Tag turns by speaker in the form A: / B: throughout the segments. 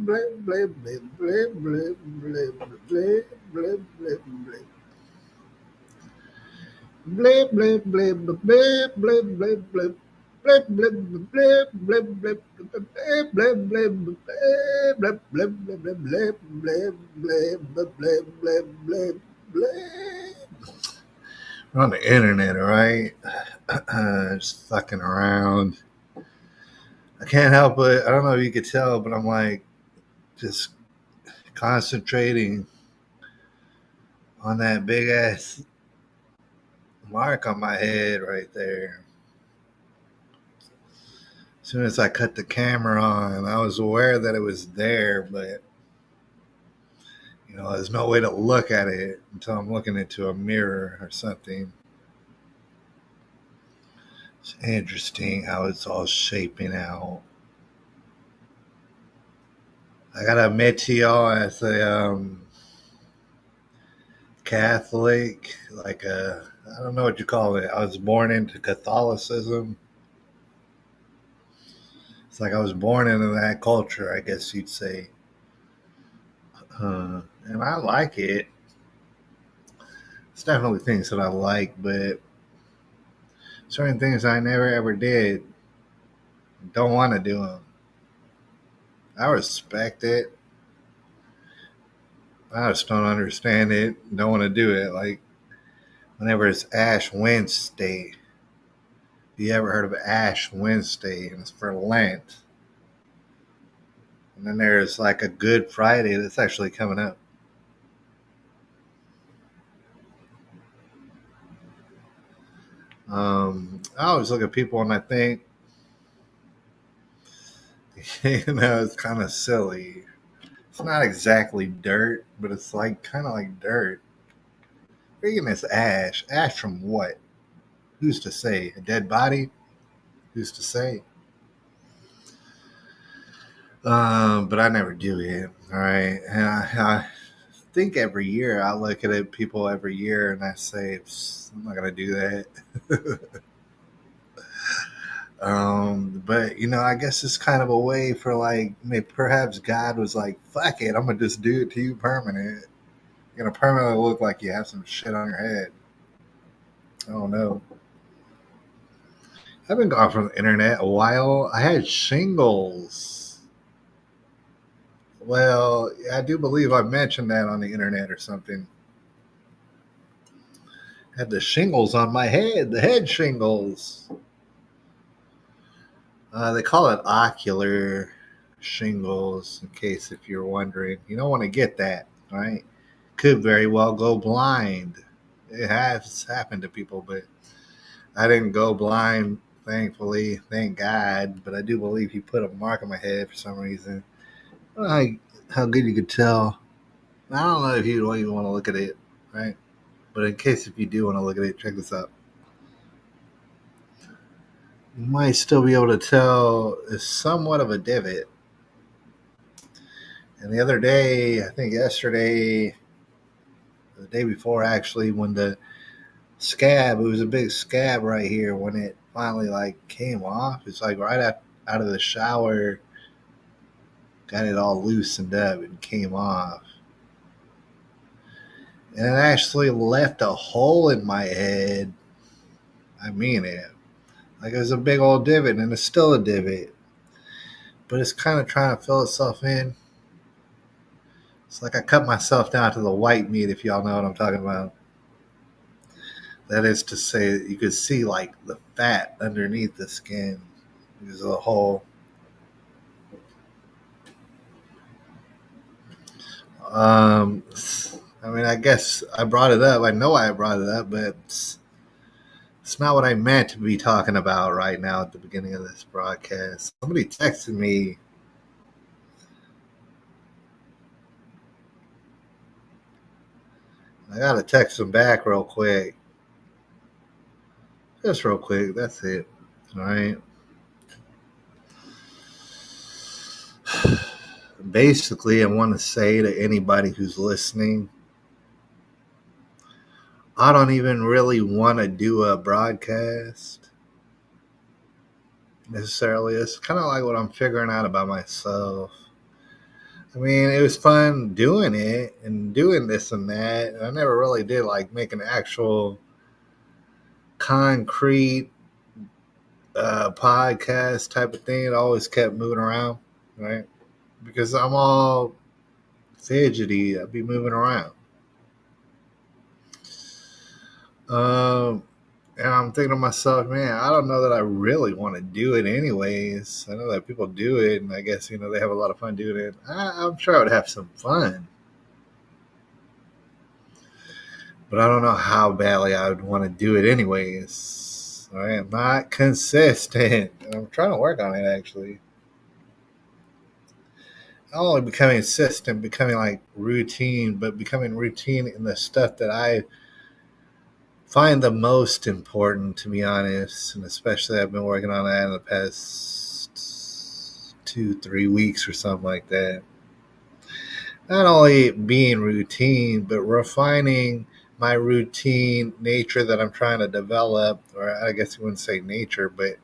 A: blip, blip, blip, blip, blip, blip, blip, blip, blip, blip. Blip, blip, blip, blip, blip, blip, blip. Blip, blip, blip, blip, blip, blip, blip, blip, blip, blip, blip, blip, blip, blip, blip, blip, blip, blip, blip. We're on the internet, all right? Just fucking around. I can't help it. I don't know if you could tell, but I'm like just concentrating on that big ass mark on my head right there. As soon as I cut the camera on, I was aware that it was there, but there's no way to look at it until I'm looking into a mirror or something. It's interesting how it's all shaping out. I gotta admit to y'all, as a Catholic, like I don't know what you call it. I was born into Catholicism. It's like I was born into that culture, I guess you'd say. And I like it. It's definitely things that I like, but certain things I never ever did. Don't want to do them. I respect it. I just don't understand it. Don't want to do it. Like whenever it's Ash Wednesday. Have you ever heard of Ash Wednesday? And it's for Lent. And then there's like a Good Friday that's actually coming up. I always look at people and I think, it's kind of silly. It's not exactly dirt, but it's like kind of like dirt. Freaking this ash. Ash from what? Who's to say? A dead body? Who's to say? But I never do it. All right. And I think every year I look at it, people every year, and I say, I'm not going to do that. But I guess it's kind of a way for like maybe perhaps God was like, "Fuck it, I'm gonna just do it to you permanent. You're gonna permanently look like you have some shit on your head." I don't know. I've been gone from the internet a while. I had shingles. Well, I do believe I mentioned that on the internet or something. I had the shingles on my head, the head shingles. They call it ocular shingles, in case if you're wondering. You don't want to get that, right? Could very well go blind. It has happened to people, but I didn't go blind, thankfully. Thank God. But I do believe he put a mark on my head for some reason. I don't know how good you could tell. I don't know if you even want to look at it, right? But in case if you do want to look at it, check this out. You might still be able to tell it's somewhat of a divot. And the other day, I think yesterday, the day before actually, when the scab, it was a big scab right here when it finally like came off. It's like right out of the shower, got it all loosened up and came off. And it actually left a hole in my head. I mean it. Like it was a big old divot and it's still a divot. But it's kind of trying to fill itself in. It's like I cut myself down to the white meat, if y'all know what I'm talking about. That is to say, that you could see like the fat underneath the skin. There's a hole. Um, I mean, I guess I brought it up. I know I brought it up, but it's not what I meant to be talking about right now at the beginning of this broadcast. Somebody texted me. I got to text them back real quick. Just real quick. That's it. All right. Basically, I want to say to anybody who's listening, I don't even really want to do a broadcast necessarily. It's kind of like what I'm figuring out about myself. I mean, it was fun doing it and doing this and that. And I never really did like make an actual concrete podcast type of thing. It always kept moving around, right? Because I'm all fidgety. I'd be moving around. Um, and I'm thinking to myself, man, I don't know that I really want to do it anyways. I know that people do it, and I guess, they have a lot of fun doing it. I'm sure I would have some fun, but I don't know how badly I would want to do it anyways. I am not consistent, and I'm trying to work on it actually. Not only becoming consistent, becoming like routine, but becoming routine in the stuff that I find the most important, to be honest. And especially, I've been working on that in the past 2, 3 weeks or something like that. Not only being routine, but refining my routine nature that I'm trying to develop, or I guess you wouldn't say nature, but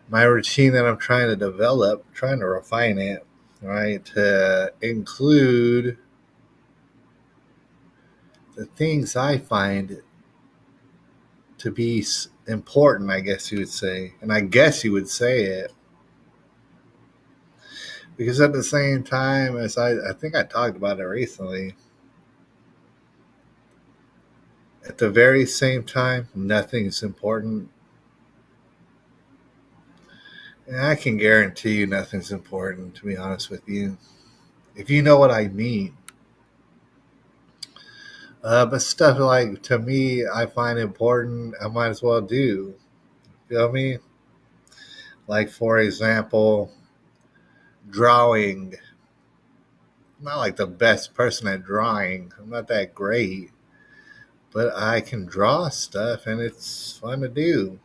A: my routine that I'm trying to develop, trying to refine it, right, to include the things I find to be important, I guess you would say. And I guess you would say it. Because at the same time, as I think I talked about it recently, at the very same time, nothing's important. And I can guarantee you nothing's important, to be honest with you. If you know what I mean. But stuff like, to me, I find important, I might as well do. Feel me? Like, for example, drawing. I'm not like the best person at drawing. I'm not that great. But I can draw stuff and it's fun to do.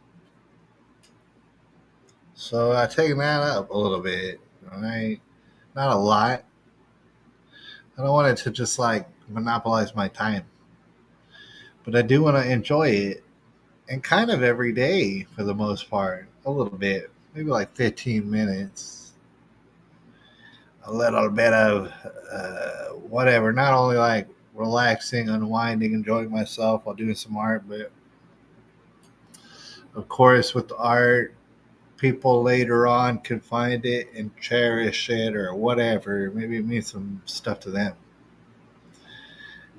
A: So I take that up a little bit. All right. Not a lot. I don't want it to just like monopolize my time. But I do want to enjoy it. And kind of every day for the most part. A little bit. Maybe like 15 minutes. A little bit of whatever. Not only like relaxing, unwinding, enjoying myself while doing some art, but of course with the art, people later on can find it and cherish it or whatever. Maybe it means some stuff to them.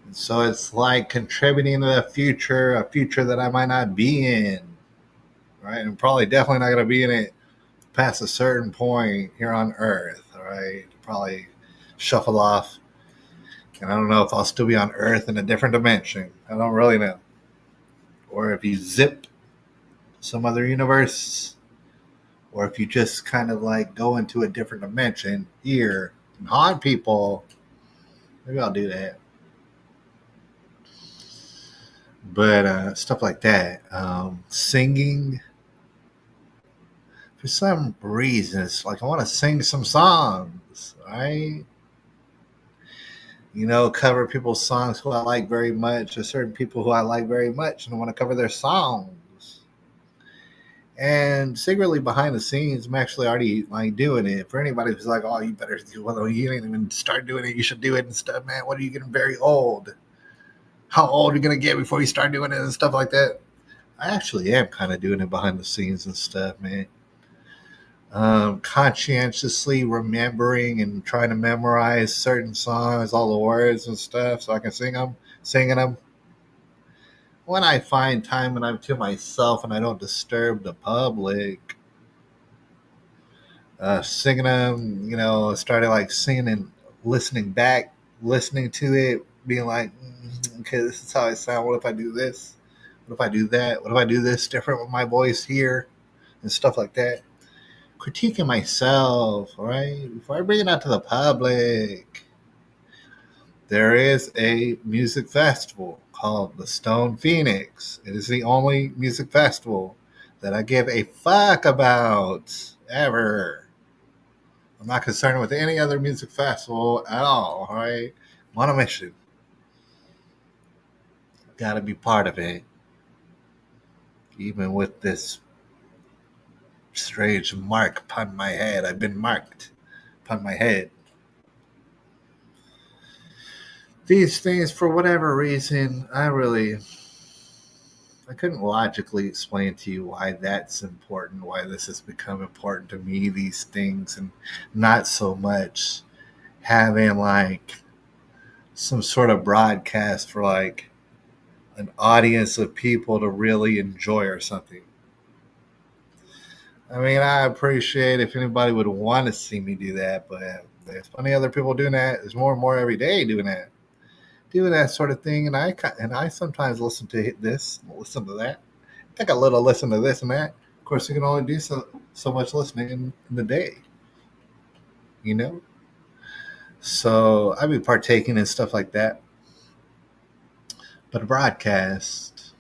A: And so it's like contributing to the future, a future that I might not be in, right? And probably definitely not going to be in it past a certain point here on Earth, all right? Probably shuffle off. And I don't know if I'll still be on Earth in a different dimension. I don't really know. Or if you zip some other universe, or if you just kind of like go into a different dimension here and haunt people, maybe I'll do that. But stuff like that, singing, for some reason, it's like I want to sing some songs, right? Cover people's songs who I like very much, or certain people who I like very much, and I want to cover their songs. And secretly behind the scenes, I'm actually already like doing it. For anybody who's like, "Oh, you better do well, you didn't even start doing it. You should do it and stuff, man. What are you getting very old? How old are you gonna get before you start doing it and stuff like that?" I actually am kind of doing it behind the scenes and stuff, man. Conscientiously remembering and trying to memorize certain songs, all the words and stuff, so I can singing them. When I find time when I'm to myself and I don't disturb the public, singing them, started like singing and listening back, listening to it, being like, okay, this is how I sound. What if I do this? What if I do that? What if I do this different with my voice here and stuff like that? Critiquing myself, right? Before I bring it out to the public, there is a music festival called the Stone Phoenix. It is the only music festival that I give a fuck about ever. I'm not concerned with any other music festival at all, right? I'm on a mission. Got to be part of it. Even with this strange mark upon my head. I've been marked upon my head. these things, for whatever reason, I couldn't logically explain to you why that's important, why this has become important to me, these things, and not so much having like some sort of broadcast for like an audience of people to really enjoy or something. I mean, I appreciate if anybody would want to see me do that, but there's plenty of other people doing that. There's more and more every day doing that sort of thing. And I sometimes listen to this, listen to that, take a little listen to this and that. Of course, you can only do so much listening in the day, you know. So I'd be partaking in stuff like that. But a broadcast,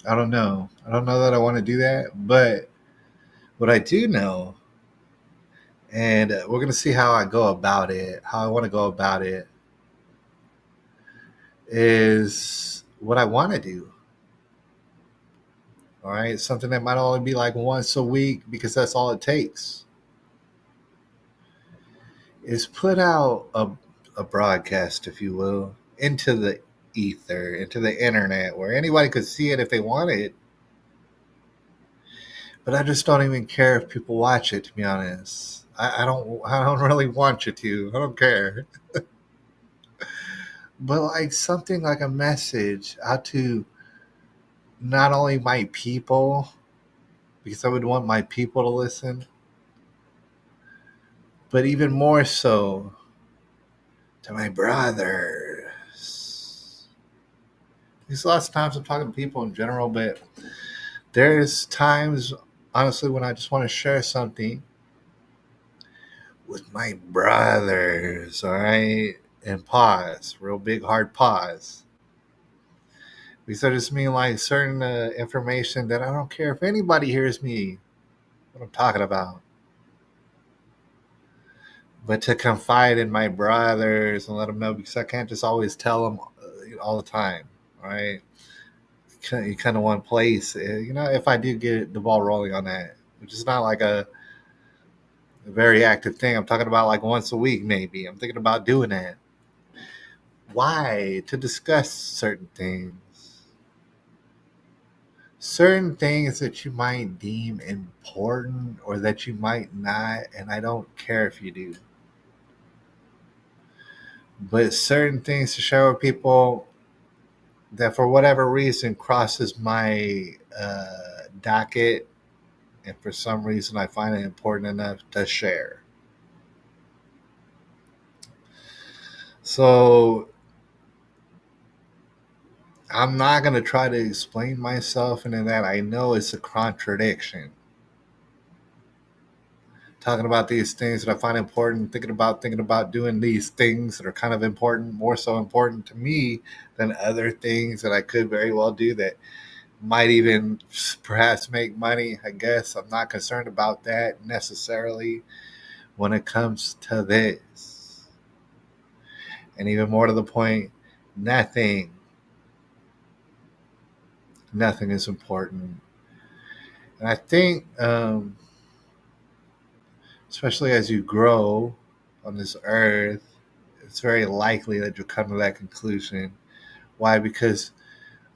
A: I don't know. I don't know that I want to do that, but what I do know, and we're going to see how I go about it, how I want to go about it, is what I want to do. All right. Something that might only be like once a week because that's all it takes is put out a broadcast, if you will, into the ether, into the internet where anybody could see it if they wanted. But I just don't even care if people watch it, to be honest. I don't really want you to. I don't care. But like something like a message out to not only my people, because I would want my people to listen, but even more so to my brothers. These lots of times I'm talking to people in general, but there's times, honestly, when I just want to share something with my brothers, all right? And pause, real big hard pause. Because I just mean like certain information that I don't care if anybody hears me what I'm talking about. But to confide in my brothers and let them know because I can't just always tell them all the time, right? You kind of want place, if I do get the ball rolling on that, which is not like a very active thing. I'm talking about like once a week, maybe. I'm thinking about doing that. Why? To discuss certain things that you might deem important or that you might not, and I don't care if you do. But certain things to share with people that for whatever reason crosses my docket, and for some reason I find it important enough to share. So I'm not going to try to explain myself into that. I know it's a contradiction. Talking about these things that I find important, thinking about doing these things that are kind of important, more so important to me than other things that I could very well do that might even perhaps make money. I guess I'm not concerned about that necessarily when it comes to this. And even more to the point, nothing, nothing is important. And I think, especially as you grow on this earth, it's very likely that you'll come to that conclusion. Why? Because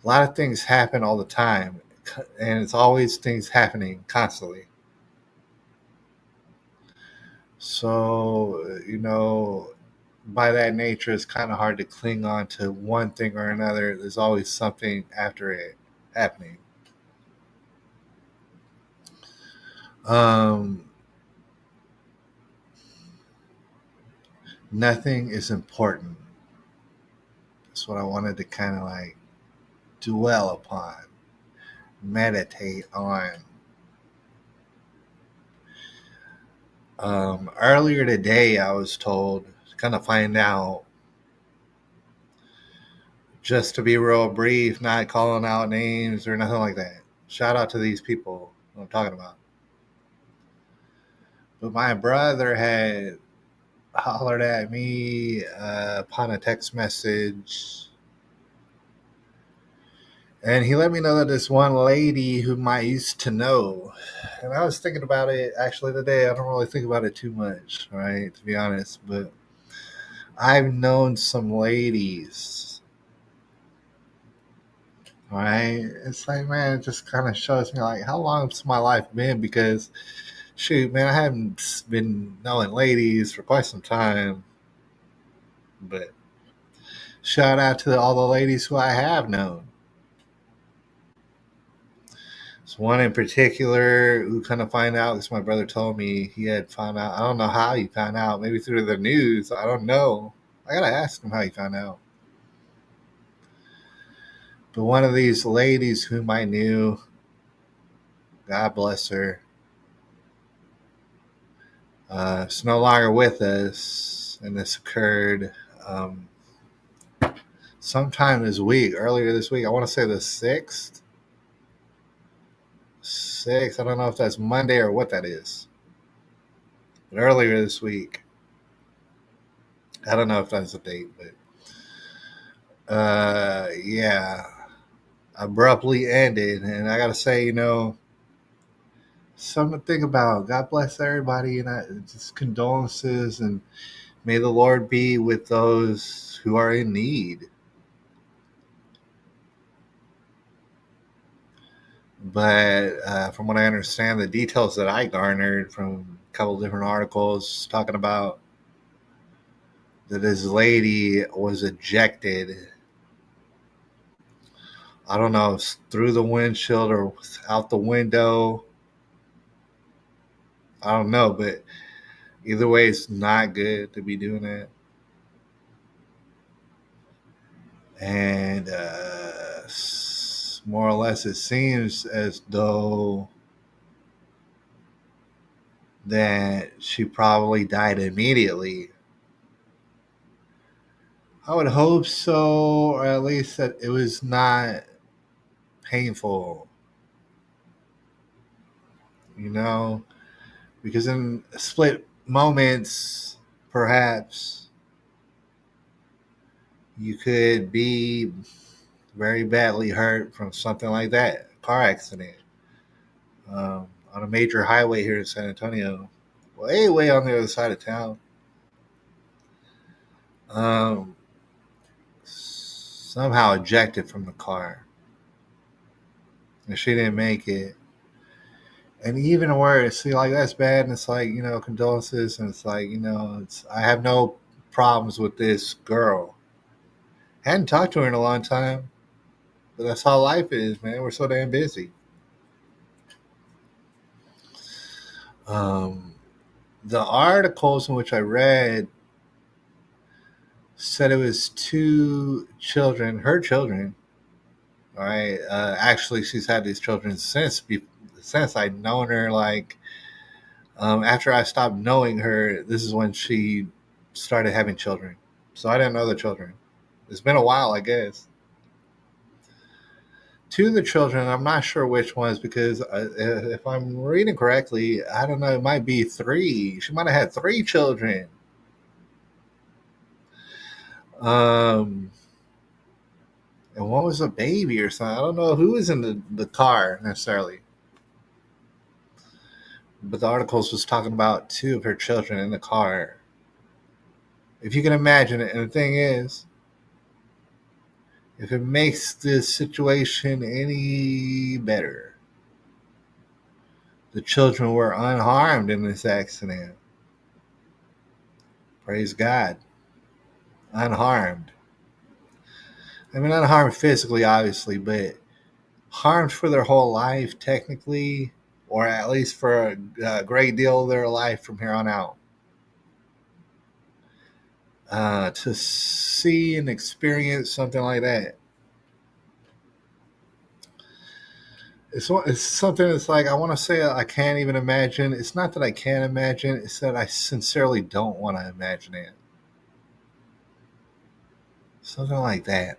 A: a lot of things happen all the time, and it's always things happening constantly. So, by that nature, it's kind of hard to cling on to one thing or another. There's always something after it happening. Um, Nothing is important. That's what I wanted to kind of like dwell upon, meditate on. Earlier today, I was told to kind of find out, just to be real brief, not calling out names or nothing like that. Shout out to these people I'm talking about. But my brother had hollered at me upon a text message. And he let me know that this one lady whom I used to know, and I was thinking about it actually today. I don't really think about it too much, right? To be honest, but I've known some ladies. Right? It's like, man, it just kind of shows me like how long's my life been, because shoot, man, I haven't been knowing ladies for quite some time. But shout out to all the ladies who I have known. There's one in particular who kind of find out because my brother told me he had found out. I don't know how he found out. Maybe through the news. I don't know. I gotta ask him how he found out. But one of these ladies whom I knew, God bless her, is no longer with us, and this occurred um, sometime this week, earlier this week. I want to say the 6th. 6th. I don't know if that's Monday or what that is. But earlier this week. I don't know if that's a date, but yeah, abruptly ended. And I got to say, something to think about. God bless everybody, and just condolences, and may the Lord be with those who are in need. But from what I understand, the details that I garnered from a couple different articles talking about that this lady was ejected. I don't know if it's through the windshield or out the window. I don't know, but either way, it's not good to be doing that. And more or less, it seems as though that she probably died immediately. I would hope so, or at least that it was not painful, you know, because in split moments, perhaps you could be very badly hurt from something like that, car accident, on a major highway here in San Antonio, way on the other side of town. Um, Somehow ejected from the car, and she didn't make it. And even worse, see, like that's bad, and it's like condolences, and it's like I have no problems with this girl. Hadn't talked to her in a long time, but that's how life is, man. We're so damn busy. Um, the articles in which I read said it was two children, her children. All right, actually, she's had these children since I'd known her. Like after I stopped knowing her, this is when she started having children. So I didn't know the children. It's been a while, I guess. Two of the children, I'm not sure which ones because if I'm reading correctly, I don't know. It might be three. She might have had three children. Um, and one was a baby or something. I don't know who was in the car necessarily. But the articles was talking about two of her children in the car. If you can imagine it, and the thing is, if it makes this situation any better, the children were unharmed in this accident. Praise God. Unharmed. I mean, unharmed physically, obviously, but harmed for their whole life, technically, or at least for a great deal of their life from here on out. To see and experience something like that, it's something that's like I want to say I can't even imagine. It's not that I can't imagine; it's that I sincerely don't want to imagine it. Something like that.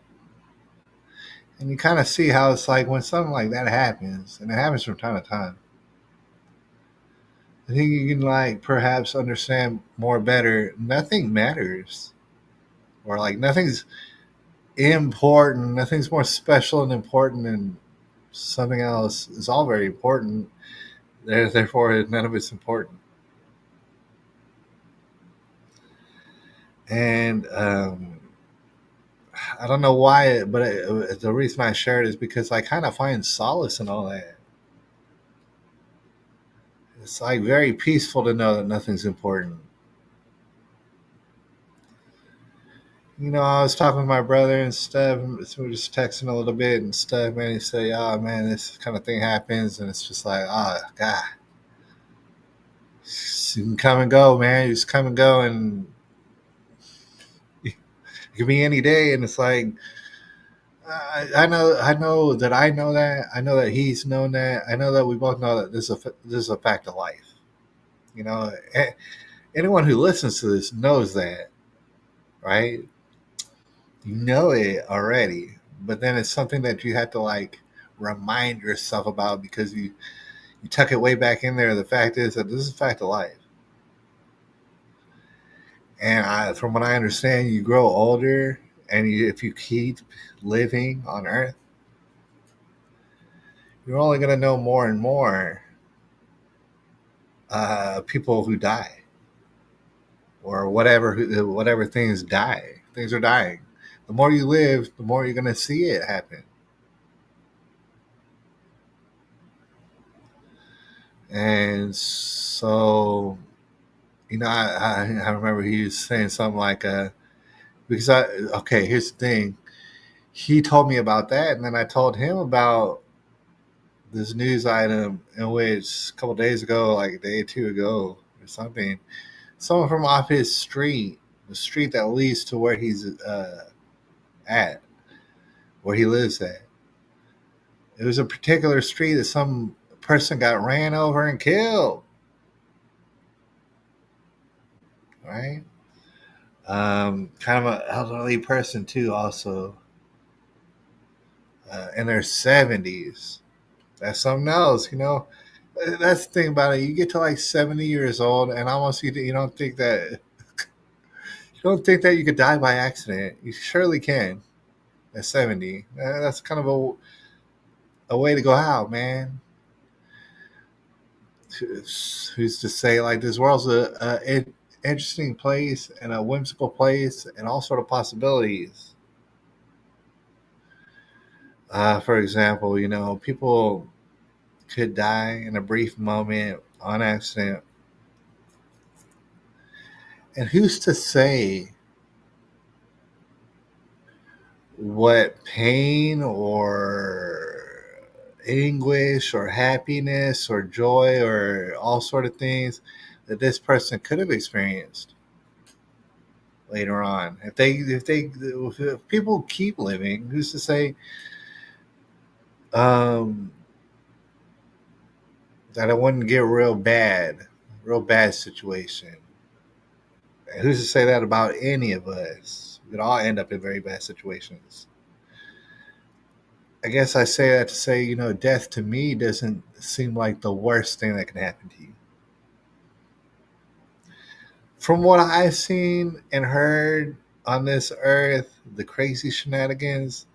A: And you kind of see how it's like when something like that happens, and it happens from time to time. I think you can like perhaps understand more better. Nothing matters, or like nothing's important. Nothing's more special and important than something else. It's all very important. Therefore, none of it's important. And I don't know why, but the reason I shared is because I kind of find solace in all that. It's like very peaceful to know that nothing's important. I was talking with my brother and stuff. And so we're just texting a little bit and stuff. Man, he said, "Oh man, this kind of thing happens," and it's just like, "Oh God, you can come and go, man. You just come and go, and it could be any day." And it's like, I know that I know that. I know that he's known that. I know that we both know that this is a fact of life. You know, anyone who listens to this knows that, right? You know it already, but then it's something that you have to like remind yourself about because you tuck it way back in there. The fact is that this is a fact of life, and from what I understand, you grow older, and if you keep living on Earth, you're only going to know more and more people who die or whatever things die. Things are dying. The more you live, the more you're going to see it happen. And so, I remember he was saying something like, because okay, here's the thing. He told me about that, and then I told him about this news item in which a couple days ago, like a day or two ago or something, someone from off his street, the street that leads to where he's at, where he lives at. It was a particular street that some person got ran over and killed, right? Kind of an elderly person too, also in their 70s. That's something else, you know. That's the thing about it. You get to like 70 years old, and almost you don't think that you could die by accident. You surely can at 70. That's kind of a way to go out, man. Who's to say like this world's a interesting place and a whimsical place and all sort of possibilities. For example, people could die in a brief moment on accident, and who's to say what pain or anguish or happiness or joy or all sort of things that this person could have experienced later on if people keep living, who's to say um, that it wouldn't get real bad situation. And who's to say that about any of us? We could all end up in very bad situations. I guess I say that to say, death to me doesn't seem like the worst thing that can happen to you. From what I've seen and heard on this earth, the crazy shenanigans,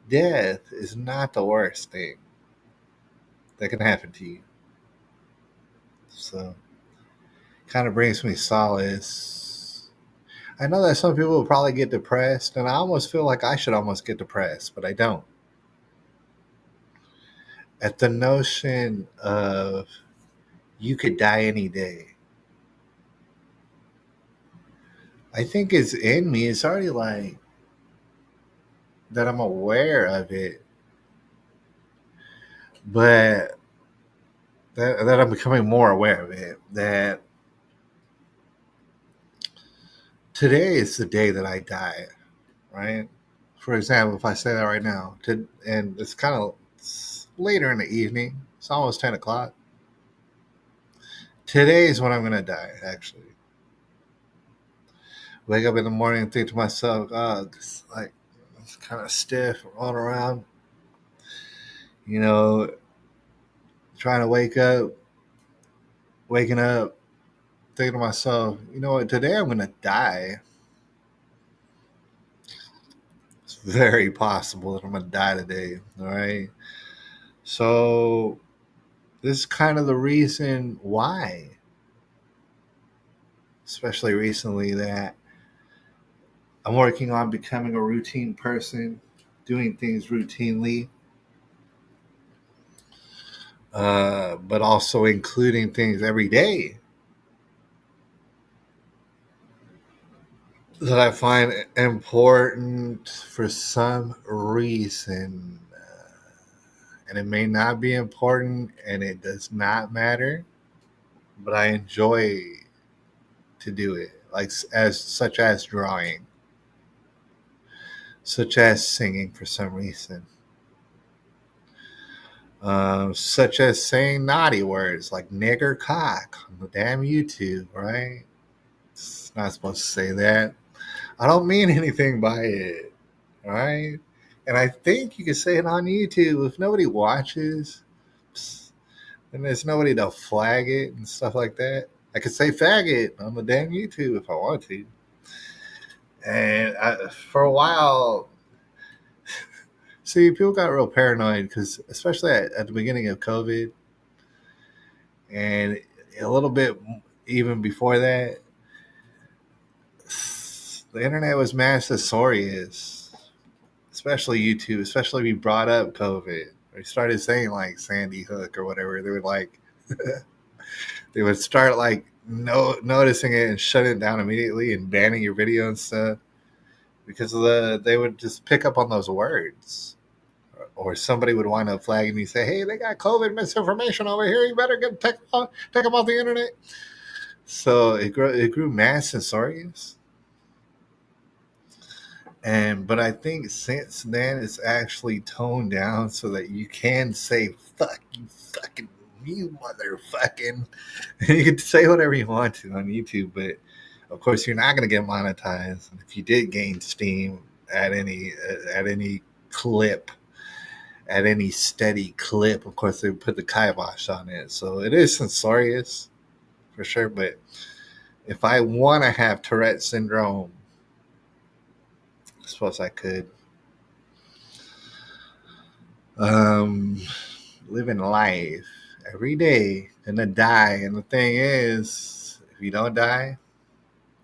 A: death is not the worst thing that can happen to you. So, kind of brings me solace. I know that some people will probably get depressed, and I almost feel like I should almost get depressed, but I don't. At the notion of you could die any day, I think it's in me. It's already like that I'm aware of it, but that I'm becoming more aware of it. That today is the day that I die, right? For example, if I say that right now, and it's kind of later in the evening, it's almost 10 o'clock. Today is when I'm going to die, actually. Wake up in the morning and think to myself, oh, it's kind of stiff, rolling around, you know, trying to waking up, thinking to myself, you know what, today I'm going to die. It's very possible that I'm going to die today, all right? So, this is kind of the reason why, especially recently, that I'm working on becoming a routine person, doing things routinely, but also including things every day that I find important for some reason. And it may not be important and it does not matter, but I enjoy to do it, like as such as drawing, such as singing for some reason, such as saying naughty words like nigger cock on the damn YouTube, right? It's not supposed to say that. I don't mean anything by it, right? And I think you can say it on YouTube if nobody watches. And there's nobody to flag it and stuff like that. I could say faggot on the damn YouTube if I want to. And for a while, see, people got real paranoid because, especially at the beginning of COVID and a little bit even before that, the internet was mass censorious, especially YouTube, especially if you brought up COVID. They started saying like Sandy Hook or whatever. They would like, they would start like noticing it and shutting it down immediately and banning your video and stuff because they would just pick up on those words. Or somebody would wind up flagging me, say, "Hey, they got COVID misinformation over here. You better take them off the internet." So it grew mass censorious, but I think since then it's actually toned down so that you can say "fuck you, fucking you motherfucking." You can say whatever you want to on YouTube, but of course you're not going to get monetized. And if you did gain steam at any clip, at any steady clip, of course they would put the kibosh on it. So it is censorious for sure. But if I want to have Tourette syndrome, I suppose I could. Um, Living life every day, gonna die. And the thing is, if you don't die,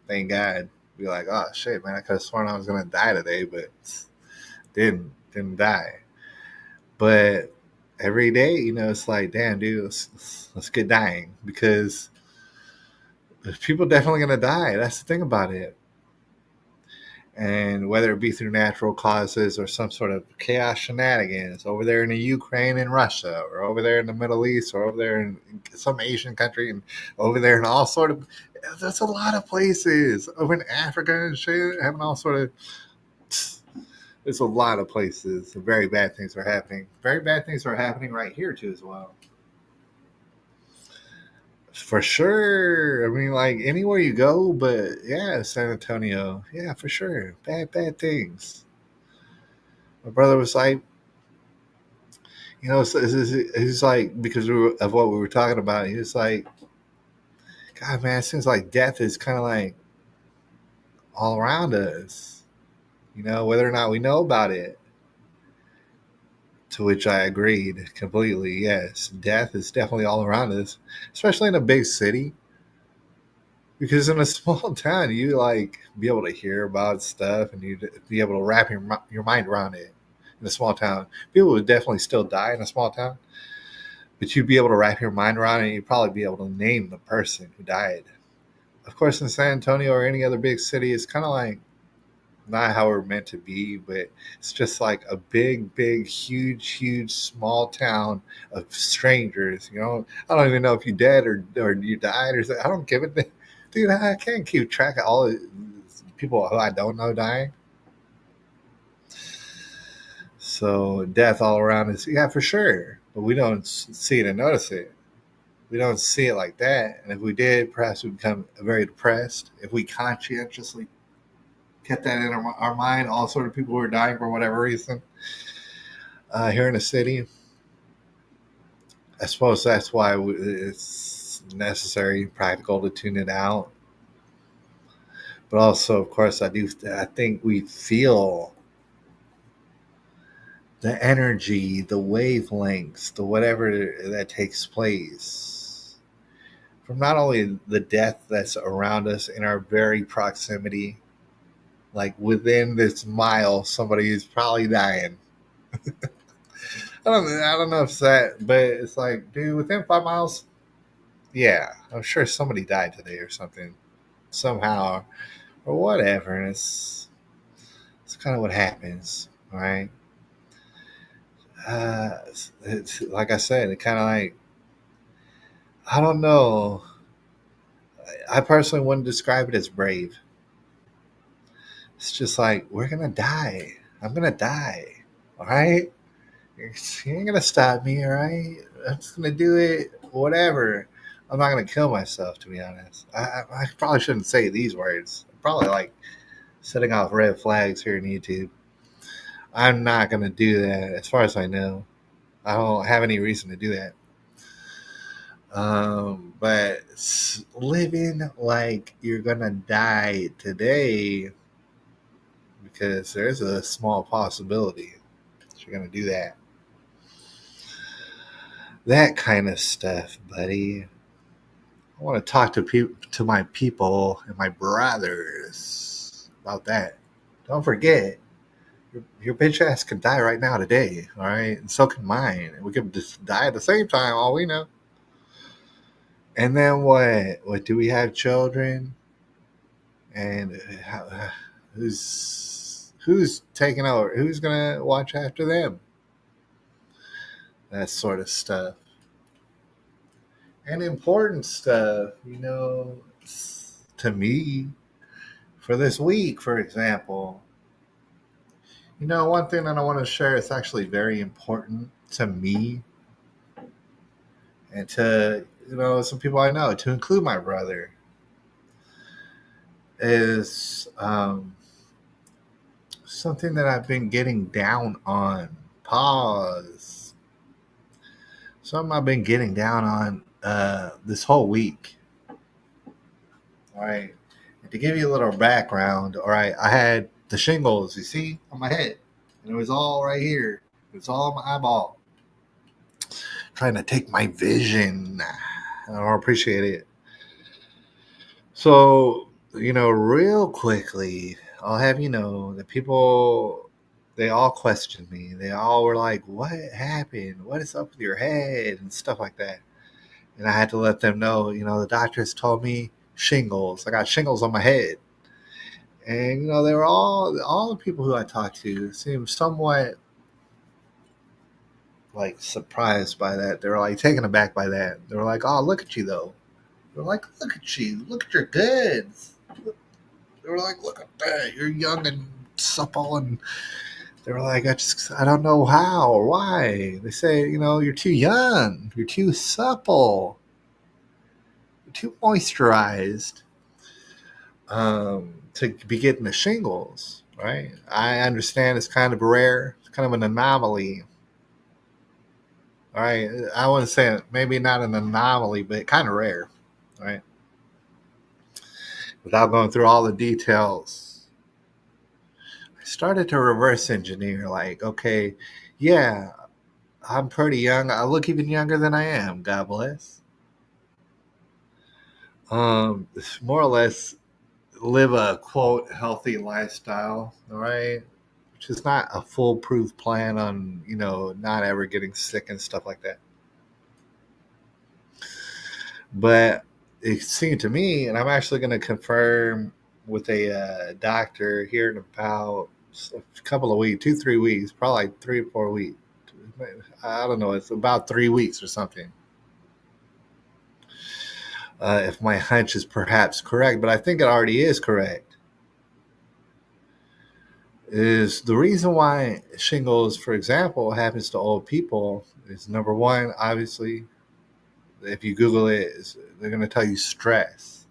A: thank God. Be like, oh shit, man, I could have sworn I was gonna die today, but didn't die. But every day, it's like, damn, dude, let's get dying because people definitely gonna die. That's the thing about it. And whether it be through natural causes or some sort of chaos shenanigans over there in the Ukraine and Russia, or over there in the Middle East, or over there in some Asian country, and over there in all sort of, that's a lot of places over in Africa and shit, having all sort of. There's a lot of places. Very bad things are happening. Very bad things are happening right here too, as well. For sure. I mean, like anywhere you go, but yeah, San Antonio. Yeah, for sure. Bad things. My brother was like, he's like, because of what we were talking about, he was like, God, man, it seems like death is kind of like all around us, whether or not we know about it. To which I agreed completely. Yes, death is definitely all around us, especially in a big city. Because in a small town, you like be able to hear about stuff and you be able to wrap your mind around it. In a small town, people would definitely still die in a small town, but you'd be able to wrap your mind around it. And you'd probably be able to name the person who died. Of course, in San Antonio or any other big city, it's kind of like not how we're meant to be, but it's just like a big, huge, small town of strangers. I don't even know if you're dead or you died or something. I don't give a damn. Dude, I can't keep track of all the people who I don't know dying. So death all around us, yeah, for sure. But we don't see it and notice it. We don't see it like that. And if we did, perhaps we become very depressed. If we conscientiously kept that in our mind, all sort of people who are dying for whatever reason here in the city. I suppose that's why it's necessary, practical to tune it out. But also, of course, I think we feel the energy, the wavelengths, the whatever that takes place from not only the death that's around us in our very proximity, Like within this mile, somebody is probably dying. I don't know if it's that, but it's like, dude, within 5 miles, yeah, I'm sure somebody died today or something, somehow or whatever. And it's kind of what happens, right? It's like I said, it kind of like, I don't know. I personally wouldn't describe it as brave. It's just like, we're gonna die. I'm gonna die. All right, you ain't gonna stop me. All right, I'm just gonna do it. Whatever. I'm not gonna kill myself. To be honest, I probably shouldn't say these words. Probably like setting off red flags here on YouTube. I'm not gonna do that. As far as I know, I don't have any reason to do that. But living like you're gonna die today, because there's a small possibility that you're gonna do that. That kind of stuff, buddy. I want to talk to my people and my brothers about that. Don't forget, your bitch ass could die right now today, all right? And so can mine. And we could just die at the same time, all we know. And then what? What, do we have children? And who's taking over? Who's gonna watch after them? That sort of stuff. And important stuff, to me, for this week, for example. One thing that I want to share is actually very important to me and to, some people I know, to include my brother, is something that I've been getting down on. Pause. Something I've been getting down on this whole week. All right. And to give you a little background, all right, I had the shingles, you see, on my head. And it was all right here. It was all on my eyeball. Trying to take my vision. I don't appreciate it. So, real quickly, I'll have you know that people, they all questioned me. They all were like, what happened? What is up with your head? And stuff like that. And I had to let them know, the doctors told me shingles. I got shingles on my head. And, they were all the people who I talked to seemed somewhat like surprised by that. They were like taken aback by that. They were like, oh, look at you though. They were like, look at you. Look at your goods. They were like, look at that. You're young and supple. And they were like, I don't know how or why. They say, you're too young. You're too supple. You're too moisturized to be getting the shingles, right? I understand it's kind of rare. It's kind of an anomaly. All right. I wouldn't say maybe not an anomaly, but kind of rare, right? Without going through all the details, I started to reverse engineer like, okay, yeah, I'm pretty young. I look even younger than I am. God bless. More or less live a quote healthy lifestyle, all right? Which is not a foolproof plan on, not ever getting sick and stuff like that. But it seemed to me, and I'm actually going to confirm with a doctor here in about a couple of weeks, 2, 3 weeks, probably like 3 or 4 weeks. I don't know. It's about 3 weeks or something. If my hunch is perhaps correct, but I think it already is correct. Is the reason why shingles, for example, happens to old people is number one, obviously, if you Google it, they're going to tell you stress.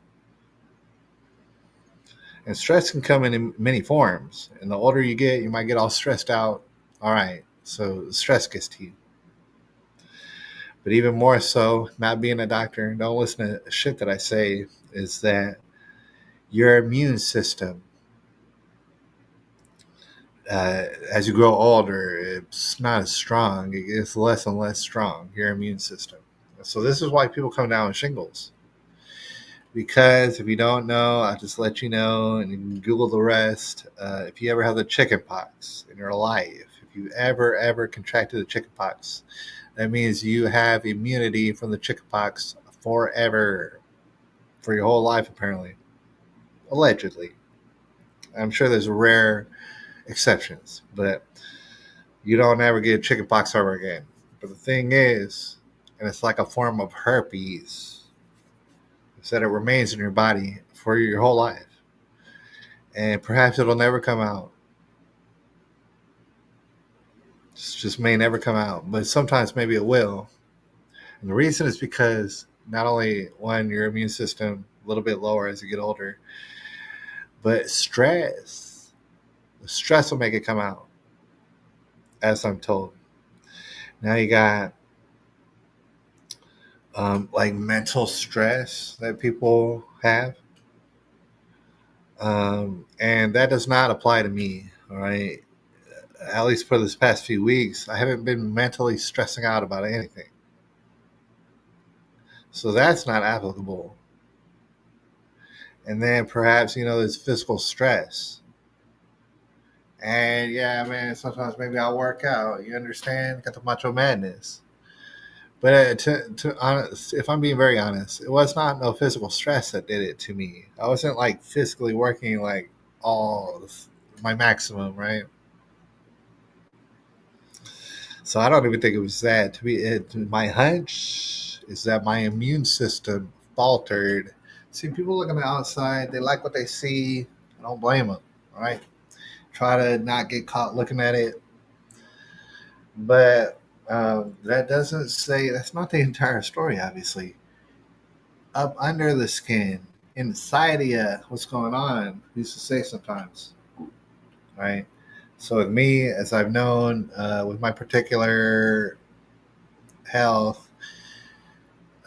A: And stress can come in many forms. And the older you get, you might get all stressed out. All right, so stress gets to you. But even more so, not being a doctor, don't listen to shit that I say, is that your immune system, as you grow older, it's not as strong. It gets less and less strong, your immune system. So this is why people come down with shingles.
B: Because if you don't know, I'll just let you know and you can Google the rest. If you ever have the chicken pox in your life, if you ever contracted the chicken pox, that means you have immunity from the chicken pox forever, for your whole life, apparently. Allegedly. I'm sure there's rare exceptions, but you don't ever get chicken pox ever again. But the thing is, and it's like a form of herpes, is that it remains in your body for your whole life. And perhaps it'll never come out. It just may never come out, but sometimes maybe it will. And the reason is because not only one, your immune system a little bit lower as you get older, but stress. The stress will make it come out, as I'm told. Now you got like mental stress that people have. And that does not apply to me. All right. At least for this past few weeks, I haven't been mentally stressing out about anything. So that's not applicable. And then perhaps, there's physical stress. And yeah, man, sometimes maybe I'll work out. You understand? Got the macho madness. But to honest, if I'm being very honest, it was not no physical stress that did it to me. I wasn't like physically working like all my maximum, right? So I don't even think it was that. My hunch is that my immune system faltered. See, people look on the outside, they like what they see. I don't blame them, right? Try to not get caught looking at it. But that doesn't say, that's not the entire story, obviously. Up under the skin, inside of you, what's going on, who's to say sometimes, right? So with me, as I've known, with my particular health,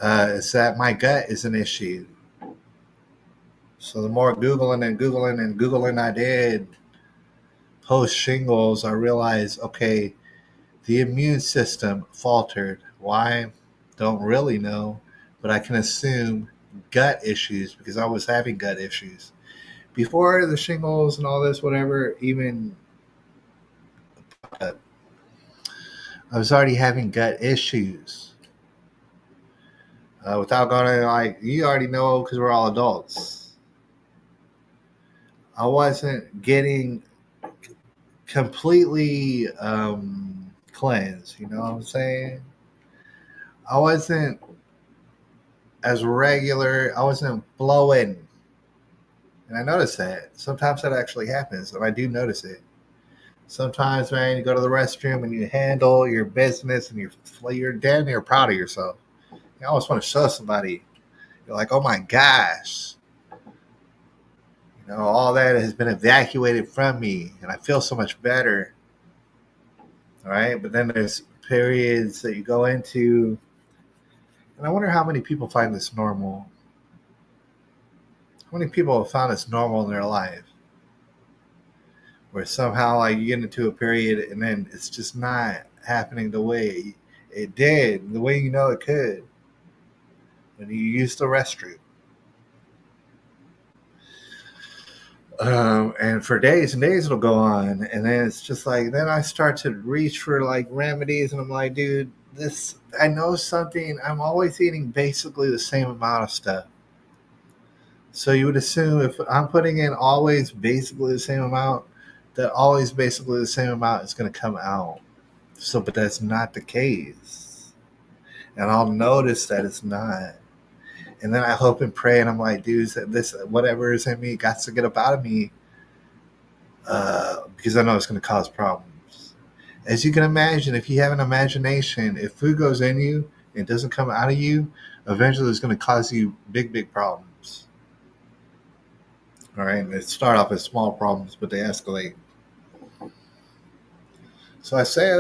B: is that my gut is an issue. So the more Googling I did post shingles, I realized, okay, the immune system faltered. Why? Don't really know, but I can assume gut issues because I was having gut issues. Before the shingles and all this, whatever, even I was already having gut issues. Without going to, like, you already know because we're all adults. I wasn't getting completely cleansed. You know what I'm saying? I wasn't as regular. I wasn't blowing, and I noticed that sometimes that actually happens, and I do notice it. Sometimes, man, you go to the restroom and you handle your business, and you're damn near proud of yourself. You always want to show somebody. You're like, oh my gosh, all that has been evacuated from me, and I feel so much better. All right, but then there's periods that you go into, and I wonder how many people find this normal. How many people have found this normal in their life, where somehow like you get into a period and then it's just not happening the way it did, the way it could when you use the restroom. And for days and days it'll go on, and then it's just like then I start to reach for like remedies, and I'm like, dude, this I know something. I'm always eating basically the same amount of stuff. So you would assume if I'm putting in always basically the same amount, that always basically the same amount is going to come out. So, but that's not the case. And I'll notice that it's not. And then I hope and pray, and I'm like, dude, this whatever is in me got to get up out of me, because I know it's going to cause problems. As you can imagine, if you have an imagination, if food goes in you and doesn't come out of you, eventually it's going to cause you big problems. All right, and they start off as small problems, but they escalate. So I say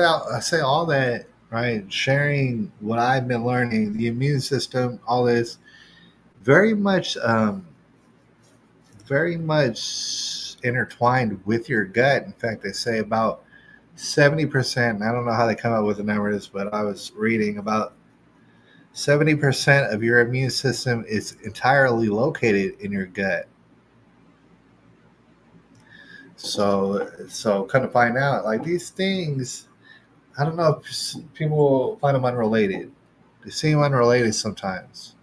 B: all that, right? Sharing what I've been learning, the immune system, all this, very much, very much intertwined with your gut. In fact, they say about 70%. I don't know how they come up with the numbers, but I was reading about 70% of your immune system is entirely located in your gut. So kind of find out like these things. I don't know if people find them unrelated. They seem unrelated sometimes.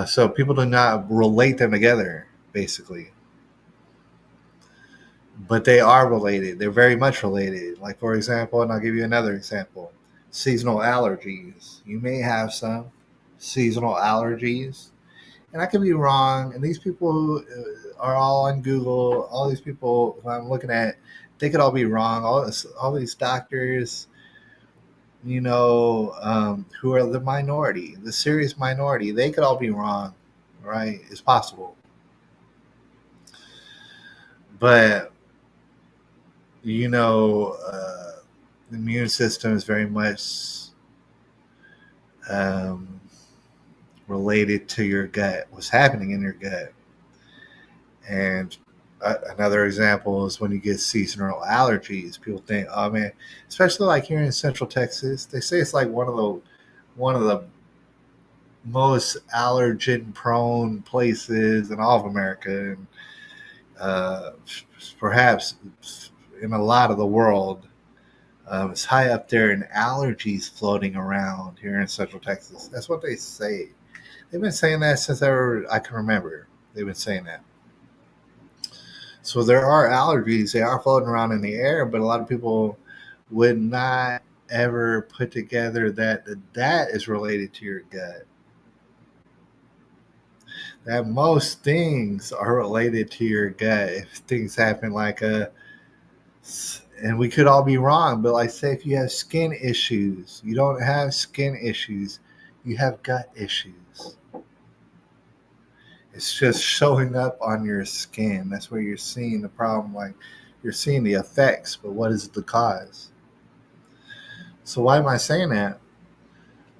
B: So people do not relate them together, basically. But they are related. They're very much related. Like, for example, and I'll give you another example, seasonal allergies. You may have some seasonal allergies. And I could be wrong. And these people who are all on Google, all these people who I'm looking at, they could all be wrong. All these doctors, who are the minority, the serious minority, they could all be wrong, right? It's possible. But, the immune system is very much um, related to your gut, what's happening in your gut. And another example is when you get seasonal allergies. People think, oh man, especially like here in Central Texas, they say it's like one of the most allergen prone places in all of America, and uh, perhaps in a lot of the world. It's high up there in allergies floating around here in Central Texas. That's what they say. They've been saying that since ever I can remember. They've been saying that. So there are allergies. They are floating around in the air, but a lot of people would not ever put together that is related to your gut. That most things are related to your gut. If things happen like and we could all be wrong, but like say if you have skin issues, you don't have skin issues, you have gut issues. It's just showing up on your skin. That's where you're seeing the problem. Like you're seeing the effects, but what is the cause? So why am I saying that?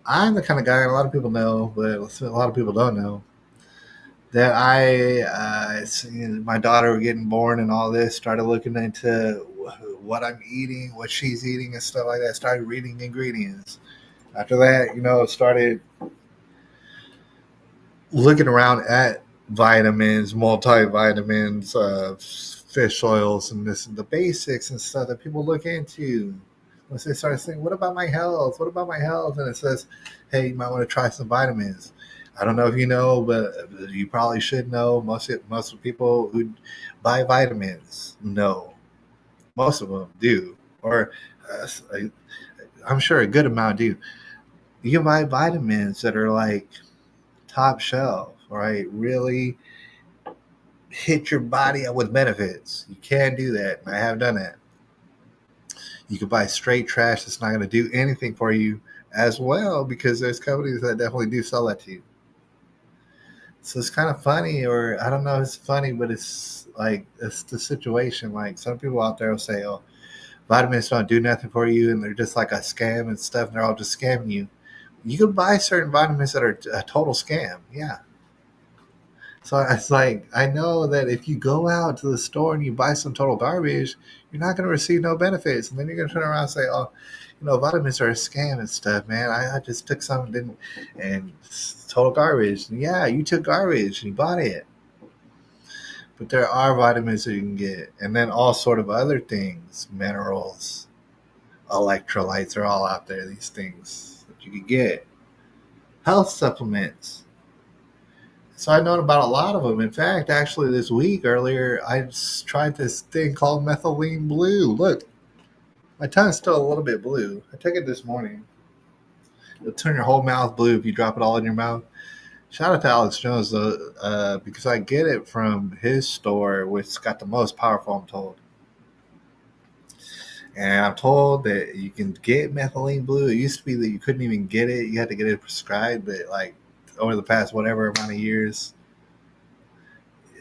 B: I'm the kind of guy, and a lot of people know, but a lot of people don't know, that my daughter getting born and all this, started looking into what I'm eating, what she's eating, and stuff like that. Started reading ingredients. After that, started looking around at vitamins, multivitamins, fish oils, and the basics and stuff that people look into. Once they start saying, "What about my health? What about my health?" and it says, "Hey, you might want to try some vitamins." I don't know if you know, but you probably should know. Most people who buy vitamins know. Most of them do, or uh, I'm sure a good amount do. You can buy vitamins that are like top shelf, right? Really hit your body up with benefits. You can do that. I have done that. You can buy straight trash that's not going to do anything for you as well, because there's companies that definitely do sell that to you. So it's kind of funny, or I don't know if it's funny, but it's like it's the situation. Like some people out there will say, "Oh, vitamins don't do nothing for you," and they're just like a scam and stuff, and they're all just scamming you. You can buy certain vitamins that are a total scam. Yeah. So it's like I know that if you go out to the store and you buy some total garbage, you're not going to receive no benefits, and then you're going to turn around and say, "Oh, vitamins are a scam and stuff, man. I just took some and didn't, and it's total garbage." And yeah, you took garbage and you bought it, but there are vitamins that you can get, and then all sort of other things, minerals, electrolytes are all out there. These things that you can get, health supplements. So I know about a lot of them. In fact, actually, this week earlier, tried this thing called methylene blue. Look, my tongue's still a little bit blue. I took it this morning. It'll turn your whole mouth blue if you drop it all in your mouth. Shout out to Alex Jones, though, because I get it from his store, which got the most powerful, I'm told. And I'm told that you can get methylene blue. It used to be that you couldn't even get it. You had to get it prescribed, but like over the past whatever amount of years,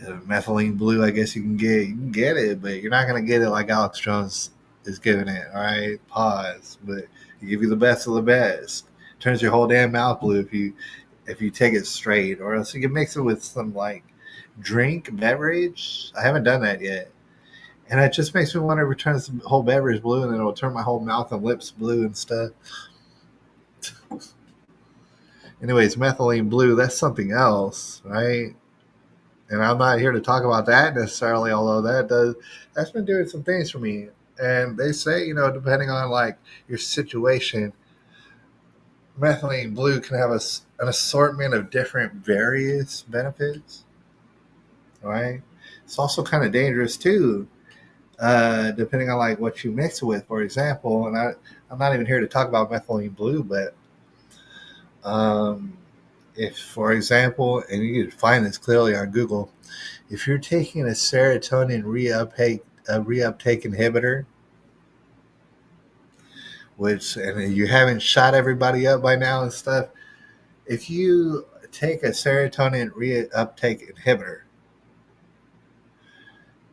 B: methylene blue, I guess you can get it, but you're not going to get it like Alex Jones is giving it. All right, pause. But he give you the best of the best. Turns your whole damn mouth blue if you take it straight, or else you can mix it with some like drink beverage. I haven't done that yet, and it just makes me want to turn the whole beverage blue, and then it'll turn my whole mouth and lips blue and stuff. Anyways, methylene blue, that's something else, right? And I'm not here to talk about that necessarily, although that's been doing some things for me. And they say, depending on like your situation, methylene blue can have an assortment of different various benefits, right? It's also kind of dangerous too, depending on like what you mix it with. For example, and I'm not even here to talk about methylene blue, but um, if, for example, and you can find this clearly on Google, if you're taking a serotonin reuptake inhibitor, which and you haven't shot everybody up by now and stuff, if you take a serotonin reuptake inhibitor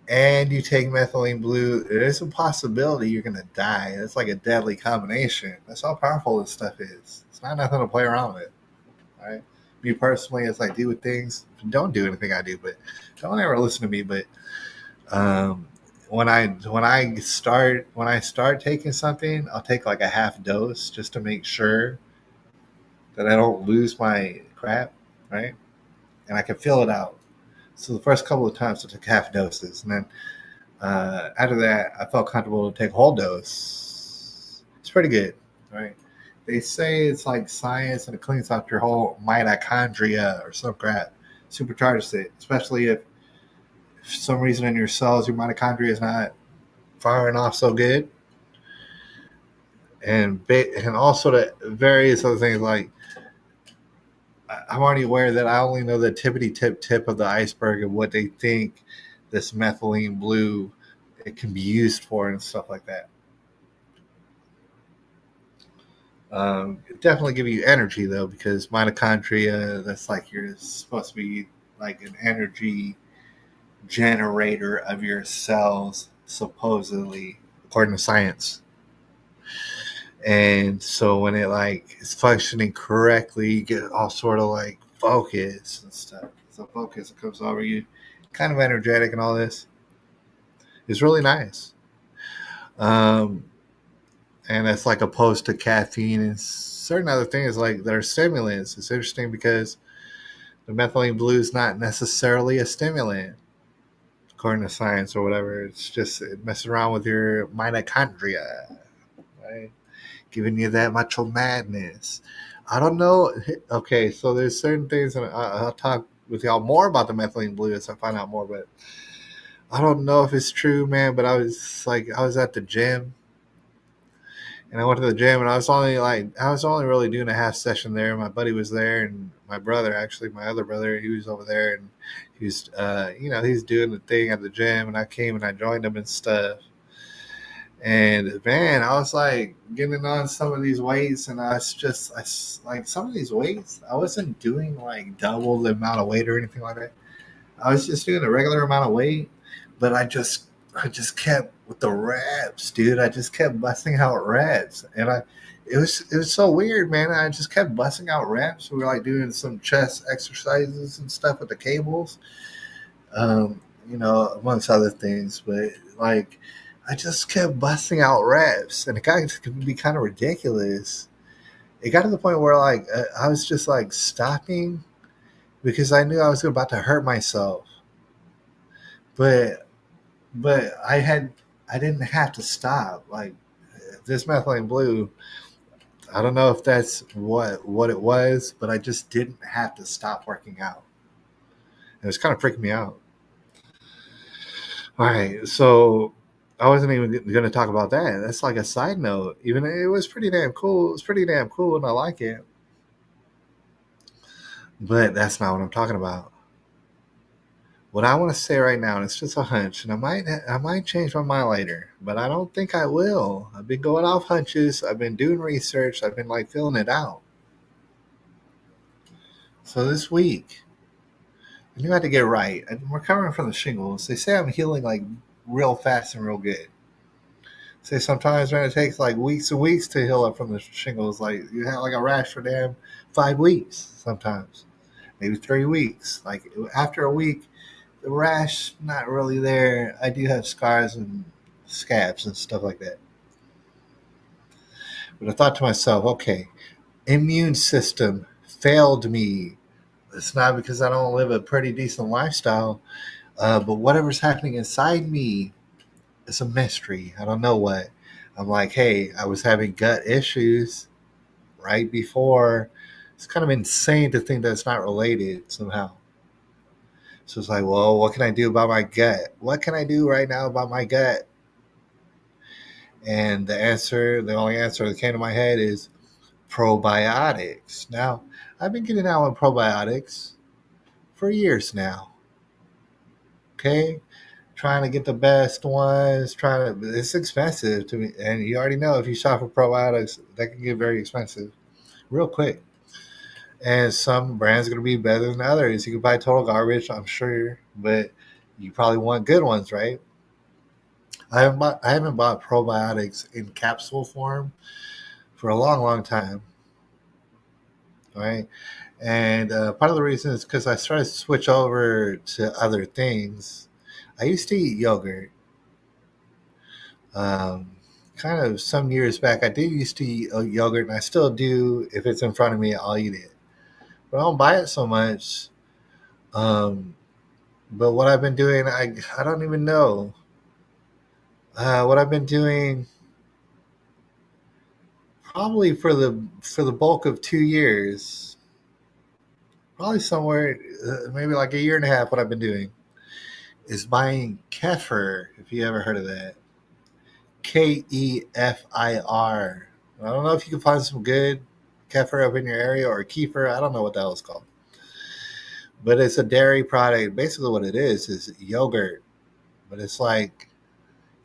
B: and you take methylene blue, there's a possibility you're going to die. It's like a deadly combination. That's how powerful this stuff is. It's not nothing to play around with, right? Me personally, as I do with things, don't do anything I do, but don't ever listen to me. But um, when I start taking something, I'll take like a half dose just to make sure that I don't lose my crap, right? And I can fill it out. So the first couple of times I took half doses, and then after that, I felt comfortable to take a whole dose. It's pretty good, right? They say it's like science and it cleans out your whole mitochondria or some crap, supercharges it, especially if for some reason in your cells your mitochondria is not firing off so good. And also the various other things like I'm already aware that I only know the tippity tip of the iceberg of what they think this methylene blue it can be used for and stuff like that. It definitely give you energy though because mitochondria that's like you're supposed to be like an energy generator of your cells supposedly according to science. And so when it like is functioning correctly, you get all sort of like focus and stuff. So focus comes over you, kind of energetic and all this. It's really nice. Um, and it's like opposed to caffeine and certain other things like that are stimulants. It's interesting because the methylene blue is not necessarily a stimulant, according to science or whatever. It's just it messes around with your mitochondria, right? Giving you that macho madness. I don't know. Okay, so there's certain things, and I'll talk with y'all more about the methylene blue as I find out more. But I don't know if it's true, man. But I was at the gym, and I went to the gym, and I was only really doing a half session there. My buddy was there, and my brother, actually, my other brother, he was over there, and he's doing the thing at the gym, and I came and I joined him and stuff. And man, I was like getting on some of these weights, and like some of these weights, I wasn't doing like double the amount of weight or anything like that. I was just doing a regular amount of weight, but I just kept with the reps, dude. I just kept busting out reps, and it was so weird, man. I just kept busting out reps. We were like doing some chest exercises and stuff with the cables, amongst other things, but like I just kept busting out reps, and it got to be kind of ridiculous. It got to the point where like I was just like stopping because I knew I was about to hurt myself, but I didn't have to stop. Like this methylene blue, I don't know if that's what it was, but I just didn't have to stop working out. It was kind of freaking me out. All right, so I wasn't even going to talk about that. That's like a side note. Even it was pretty damn cool. It was pretty damn cool, and I like it. But that's not what I'm talking about. What I want to say right now, and it's just a hunch, and I might change my mind later, but I don't think I will. I've been going off hunches. I've been doing research. I've been like filling it out. So this week, I knew I had to get right. I'm recovering from the shingles. They say I'm healing like real fast and real good. Say sometimes, man, it takes like weeks and weeks to heal up from the shingles. Like you have like a rash for damn 5 weeks sometimes, maybe 3 weeks. Like after a week, the rash not really there. I do have scars and scabs and stuff like that. But I thought to myself, okay, immune system failed me. It's not because I don't live a pretty decent lifestyle, but whatever's happening inside me is a mystery. I don't know what. I'm like, hey, I was having gut issues right before. It's kind of insane to think that it's not related somehow. So it's like, well, what can I do about my gut? What can I do right now about my gut? And the only answer that came to my head is probiotics. Now, I've been getting out on probiotics for years now. Okay, trying to get the best ones. Trying to, it's expensive to me, and you already know if you shop for probiotics, that can get very expensive real quick. And some brands are going to be better than others. You can buy total garbage, I'm sure, but you probably want good ones, right? I haven't bought probiotics in capsule form for a long, long time, right? And part of the reason is because I started to switch over to other things. I used to eat yogurt. Um, Kind of some years back, I did used to eat yogurt, and I still do. If it's in front of me, I'll eat it. But I don't buy it so much. Um, but what I've been doing, I don't even know. What I've been doing probably for the bulk of 2 years, probably somewhere maybe like a year and a half. What I've been doing is buying kefir. If you ever heard of that, Kefir. I don't know if you can find some good kefir up in your area or kefir. I don't know what that was called, but it's a dairy product. Basically, what it is yogurt, but it's like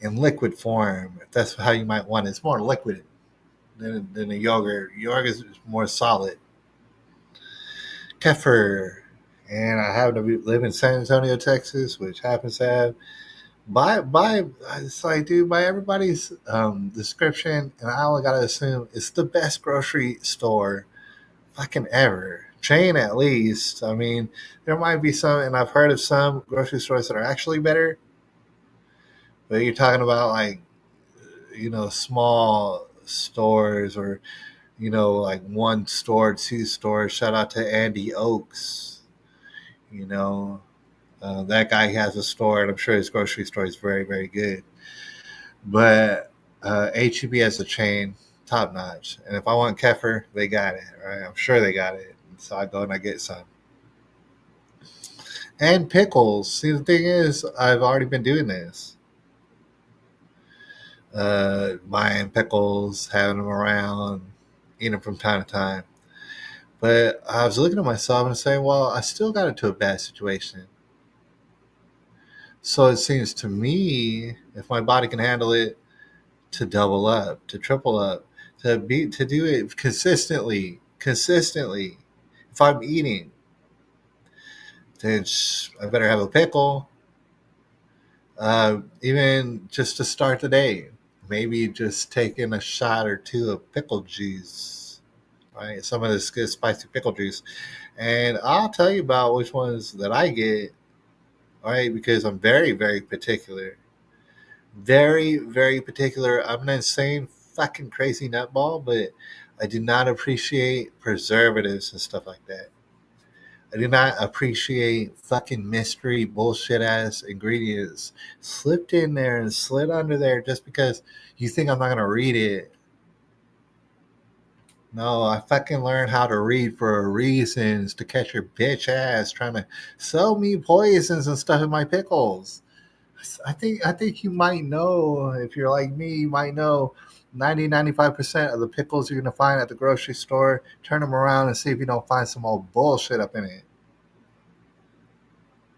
B: in liquid form. If that's how you might want it, it's more liquid than a yogurt. Yogurt is more solid. Kefir, and I happen to live in San Antonio, Texas, which happens to have by it's like, dude, by everybody's description, and I only gotta assume it's the best grocery store fucking ever. Chain at least. I mean, there might be some, and I've heard of some grocery stores that are actually better, but you're talking about like, small stores, or like one store, two stores. Shout out to Andy Oaks. You know, that guy has a store, and I'm sure his grocery store is very, very good. But HEB has a chain, top notch. And if I want kefir, they got it, right? I'm sure they got it. So I go and I get some. And pickles. See, the thing is, I've already been doing this. Buying pickles, having them around, eating them from time to time. But I was looking at myself and saying, well, I still got into a bad situation. So it seems to me, if my body can handle it, to double up, to triple up, to do it consistently. If I'm eating, then I better have a pickle, even just to start the day. Maybe just taking a shot or two of pickle juice, right? Some of this good spicy pickle juice, and I'll tell you about which ones that I get, all right? Because I'm very, very particular. Very, very particular. I'm an insane, fucking crazy nutball, but I do not appreciate preservatives and stuff like that. I do not appreciate fucking mystery bullshit ass ingredients slipped in there and slid under there just because you think I'm not gonna read it. No, I fucking learned how to read for a reason, is to catch your bitch ass trying to sell me poisons and stuff in my pickles. I think you might know, if you're like me, you might know 95% of the pickles you're gonna find at the grocery store. Turn them around and see if you don't find some old bullshit up in it.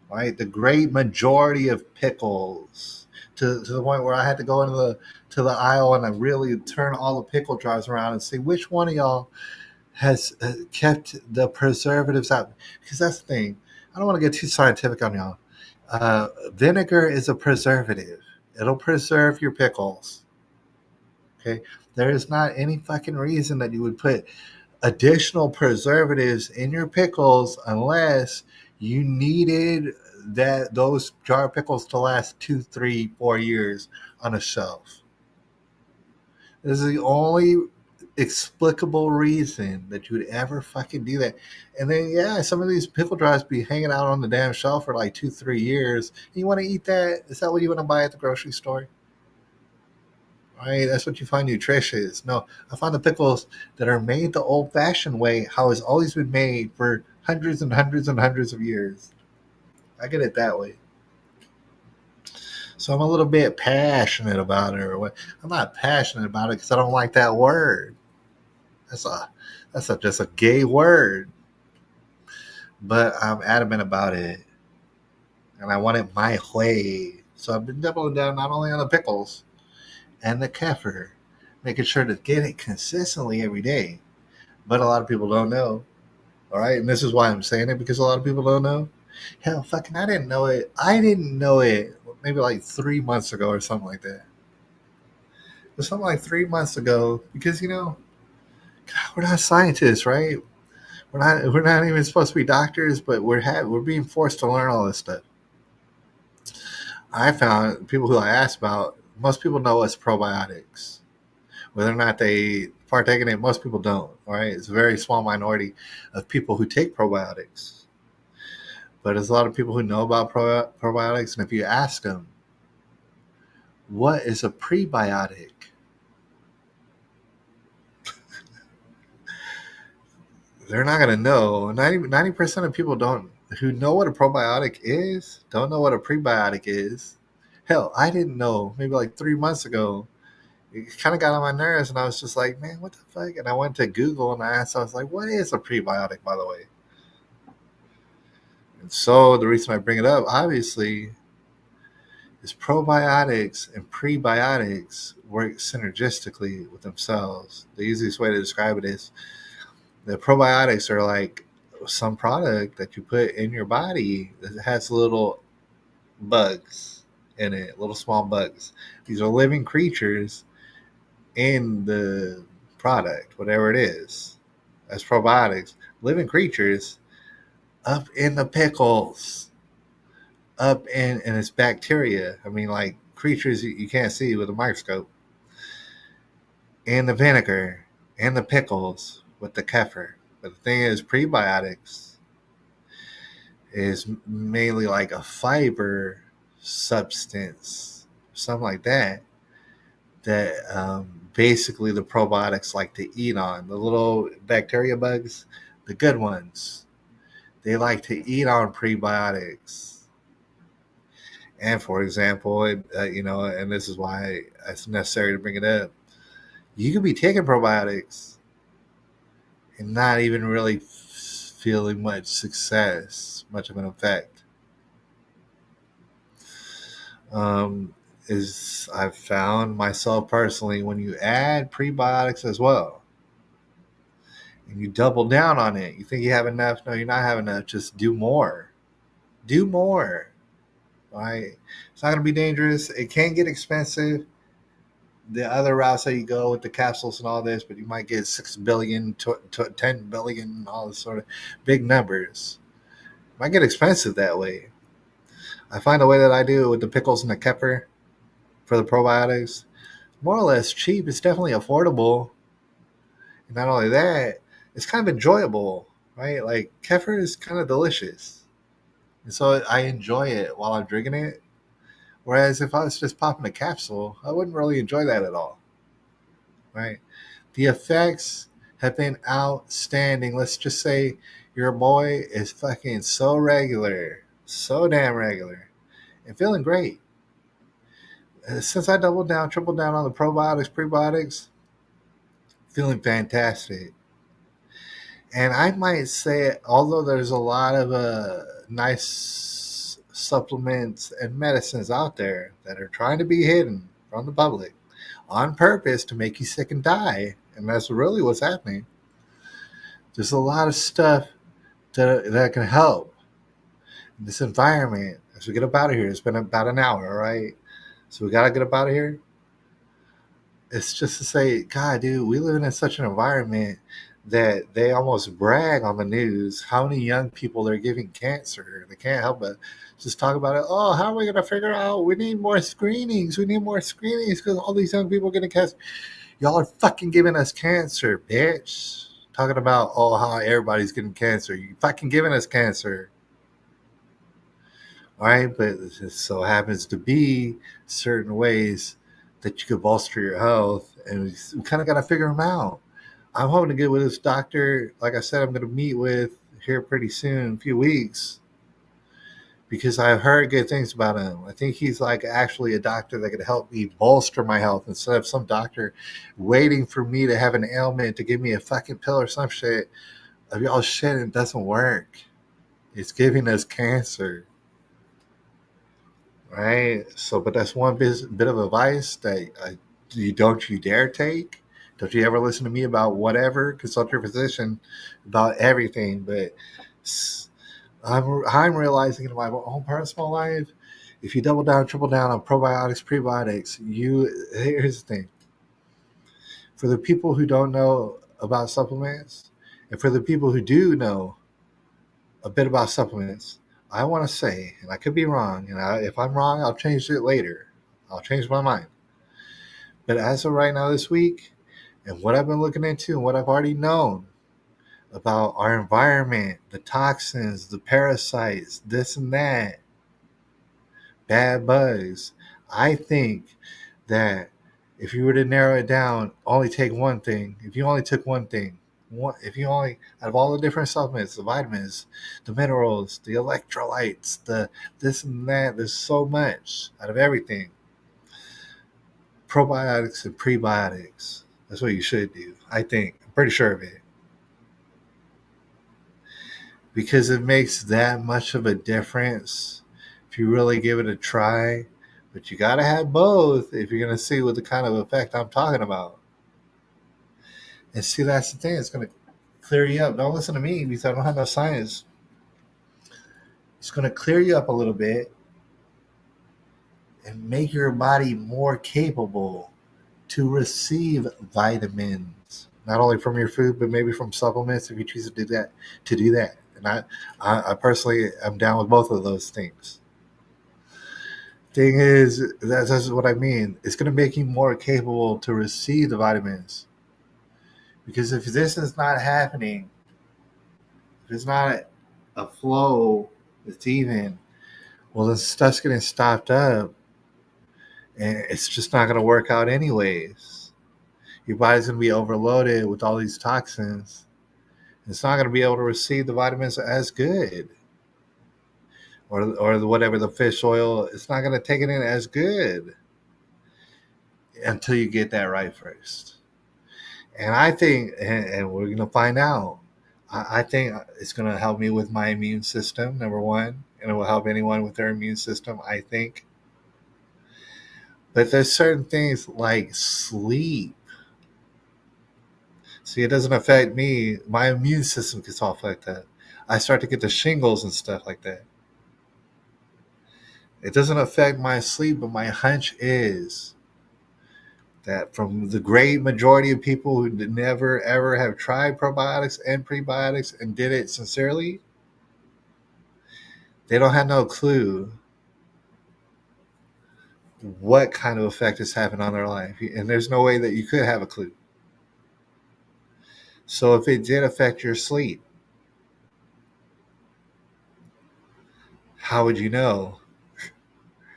B: Right, the great majority of pickles, to the point where I had to go into the aisle and I really turn all the pickle jars around and see which one of y'all has kept the preservatives out. Because that's the thing. I don't want to get too scientific on y'all. Vinegar is a preservative. It'll preserve your pickles. Okay. There is not any fucking reason that you would put additional preservatives in your pickles unless you needed those jar pickles to last 2, 3, 4 years on a shelf. This is the only explicable reason that you would ever fucking do that. And then, yeah, some of these pickle jars be hanging out on the damn shelf for like 2-3 years. You want to eat that? Is that what you want to buy at the grocery store? Right? That's what you find nutritious. No, I find the pickles that are made the old fashioned way, how it's always been made for hundreds and hundreds and hundreds of years. I get it that way. So I'm a little bit passionate about it. Or what? I'm not passionate about it because I don't like that word. That's a just a gay word. But I'm adamant about it, and I want it my way. So I've been doubling down not only on the pickles and the kefir, making sure to get it consistently every day. But a lot of people don't know. All right, and this is why I'm saying it, because a lot of people don't know. Hell, fucking, I didn't know it. I didn't know it maybe like 3 months ago or something like that. It was something like 3 months ago because God, we're not scientists, right? We're not even supposed to be doctors, but we're being forced to learn all this stuff. I found people who I asked about, most people know what's probiotics. Whether or not they partake in it, most people don't. All right, it's a very small minority of people who take probiotics. But there's a lot of people who know about probiotics, and if you ask them, what is a prebiotic? They're not going to know. 90% of people who know what a probiotic is, don't know what a prebiotic is. Hell, I didn't know maybe like 3 months ago. It kind of got on my nerves, and I was just like, man, what the fuck? And I went to Google and I asked, I was like, what is a prebiotic, by the way? And so the reason I bring it up, obviously, is probiotics and prebiotics work synergistically with themselves. The easiest way to describe it is the probiotics are like some product that you put in your body that has little bugs in it, little small bugs. These are living creatures in the product, whatever it is. As probiotics, living creatures up in the pickles, up in its bacteria. I mean, like creatures you can't see with a microscope. In the vinegar, in the pickles, with the kefir. But the thing is, prebiotics is mainly like a fiber substance, something like that, that basically the probiotics like to eat on. The little bacteria bugs, the good ones, they like to eat on prebiotics. And for example, and this is why it's necessary to bring it up, you could be taking probiotics and not even really feeling much success, much of an effect. Is I've found myself personally, when you add prebiotics as well, and you double down on it, you think you have enough. No, you're not having enough. Just do more. Do more. Right? It's not going to be dangerous. It can get expensive. The other routes that you go with the capsules and all this, but you might get 6 billion to 10 billion, all this sort of big numbers. It might get expensive that way. I find the way that I do with the pickles and the kefir for the probiotics, more or less cheap. It's definitely affordable. And not only that, it's kind of enjoyable, right? Like kefir is kind of delicious. And so I enjoy it while I'm drinking it. Whereas if I was just popping a capsule, I wouldn't really enjoy that at all, right? The effects have been outstanding. Let's just say your boy is fucking so regular, so damn regular, and feeling great. Since I doubled down, tripled down on the probiotics, prebiotics, feeling fantastic. And I might say, although there's a lot of nice supplements and medicines out there that are trying to be hidden from the public on purpose to make you sick and die, and that's really what's happening. There's a lot of stuff that can help in this environment. As we get up out of here, it's been about an hour, right? So we got to get up out of here. It's just to say, God, dude, we live in such an environment that they almost brag on the news how many young people they're giving cancer. They can't help but just talk about it. Oh, how are we going to figure out? We need more screenings. We need more screenings because all these young people are getting cancer. Y'all are fucking giving us cancer, bitch. Talking about, oh, how everybody's getting cancer. You fucking giving us cancer. All right, but it just so happens to be certain ways that you could bolster your health, and we kind of got to figure them out. I'm hoping to get with this doctor. Like I said, I'm going to meet with here pretty soon, a few weeks, because I've heard good things about him. I think he's like actually a doctor that could help me bolster my health instead of some doctor waiting for me to have an ailment to give me a fucking pill or some shit of y'all shit, and it doesn't work. It's giving us cancer. Right. So, but that's one bit of advice that you dare take. Don't you ever listen to me about whatever. Consult your physician about everything. But I'm realizing in my own personal life, if you double down, triple down on probiotics, prebiotics, here's the thing. For the people who don't know about supplements, and for the people who do know a bit about supplements, I want to say, and I could be wrong, and if I'm wrong, I'll change it later. I'll change my mind. But as of right now, this week, and what I've been looking into, and what I've already known about our environment, the toxins, the parasites, this and that, bad bugs, I think that if you were to narrow it down, only take one thing. If you only took one thing, if you only, out of all the different supplements, the vitamins, the minerals, the electrolytes, the this and that, there's so much out of everything. Probiotics and prebiotics. That's what you should do. I think. I'm pretty sure of it. Because it makes that much of a difference if you really give it a try. But you got to have both if you're going to see what the kind of effect I'm talking about. And see, that's the thing. It's going to clear you up. Don't listen to me because I don't have no science. It's going to clear you up a little bit and make your body more capable to receive vitamins, not only from your food, but maybe from supplements if you choose to do that. And I personally am down with both of those things. Thing is, that's what I mean. It's going to make you more capable to receive the vitamins. Because if this is not happening, if it's not a flow that's even, well, the stuff's getting stopped up, and it's just not going to work out anyways. Your body's going to be overloaded with all these toxins. It's not going to be able to receive the vitamins as good. Or whatever, the fish oil, it's not going to take it in as good until you get that right first. And I think, and we're going to find out, I think it's going to help me with my immune system, number one, and it will help anyone with their immune system, I think. But there's certain things like sleep. See, it doesn't affect me. My immune system gets off like that. I start to get the shingles and stuff like that. It doesn't affect my sleep, but my hunch is that from the great majority of people who never ever have tried probiotics and prebiotics and did it sincerely, they don't have no clue what kind of effect it's having on their life. And there's no way that you could have a clue. So if it did affect your sleep, how would you know?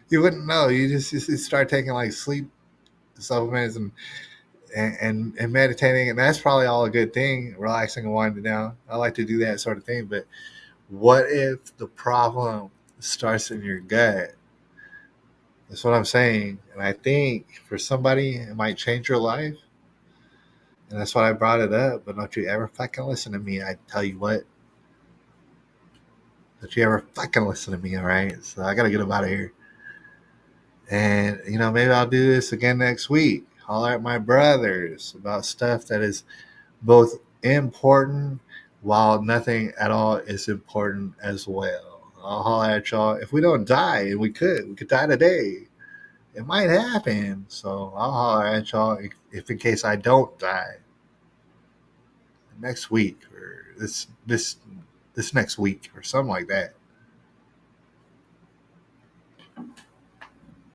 B: You wouldn't know. You just start taking like sleep supplements and meditating, and that's probably all a good thing, relaxing and winding down. I like to do that sort of thing. But what if the problem starts in your gut? That's what I'm saying. And I think for somebody, it might change your life. And that's why I brought it up. But don't you ever fucking listen to me. I tell you what. Don't you ever fucking listen to me, all right? So I got to get them out of here. And, maybe I'll do this again next week. Holler at my brothers about stuff that is both important while nothing at all is important as well. I'll holler at y'all. If we don't die, and we could die today. It might happen. So I'll holler at y'all if in case I don't die next week or this next week or something like that.